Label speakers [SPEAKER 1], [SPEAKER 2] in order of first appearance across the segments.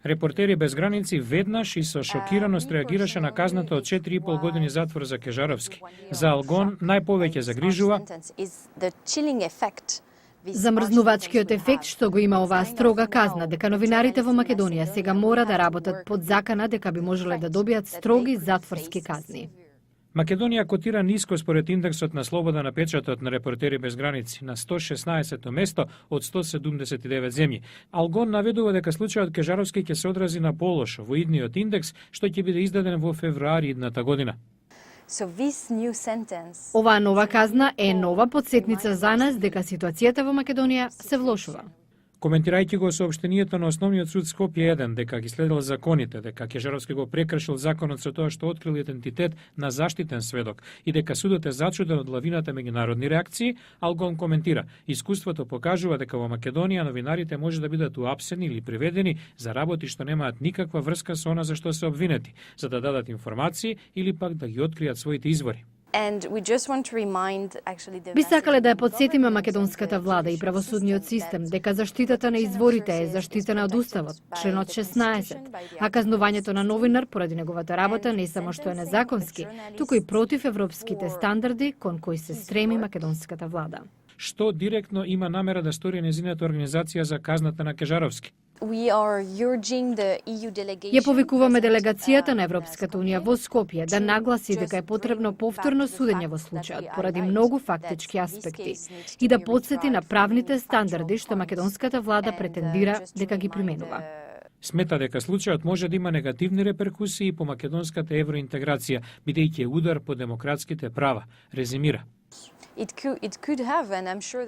[SPEAKER 1] Репортери без граници веднаш и со шокираност реагираше на казната од 4,5 години затвор за Кежаровски. За Алгон најповеќе загрижува
[SPEAKER 2] замрзнувачкиот ефект што го има оваа строга казна, дека новинарите во Македонија сега мора да работат под закана дека би можеле да добијат строги затворски казни.
[SPEAKER 1] Македонија котира ниско според индексот на слобода на печатот на Репортери без граници на 116-то место од 179 земји. Алгон наведува дека случајот Кежаровски ќе се одрази на полошо во идниот индекс што ќе биде издаден во февруари идната година.
[SPEAKER 2] Оваа нова казна е нова потсетница за нас дека ситуацијата во Македонија се влошува.
[SPEAKER 1] Коментирајќи го соопштението на основниот суд Скопје 1 дека ги следел законите, дека Кежаровски го прекршил законот со тоа што открил идентитет на заштитен сведок и дека судот е зачуден од лавината меѓународни реакции, Алгон коментира: искуството покажува дека во Македонија новинарите може да бидат уапсени или приведени за работи што немаат никаква врска со она за што се обвинети, за да дадат информации или пак да ги откријат своите извори.
[SPEAKER 2] Би сакале да ја подсетиме македонската влада и правосудниот систем дека заштитата на изворите е заштитена од Уставот, членот 16, а казнувањето на новинар поради неговата работа не само што е незаконски, туку и против европските стандарди кон кои се стреми македонската влада.
[SPEAKER 1] Што директно има намера да стори незината организација за казната на Кежаровски?
[SPEAKER 2] Ја повикуваме делегацијата на Европската унија во Скопје да нагласи дека е потребно повторно судење во случајот поради многу фактички аспекти и да потсети на правните стандарди што македонската влада претендира дека ги применува.
[SPEAKER 1] Смета дека случајот може да има негативни реперкусии по македонската евроинтеграција, бидејќи е удар по демократските права, резимира.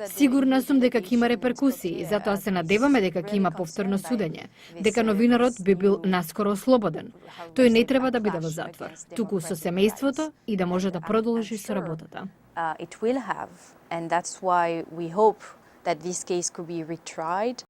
[SPEAKER 2] Сигурна сум дека ќе има реперкусии, затоа се надеваме дека ќе има повторно судење, дека новинарот би бил наскоро ослободен. Тој не треба да биде во затвор, туку со семејството и да може да продолжи со работата.
[SPEAKER 3] It will have, and that's why we hope that this case could be retried.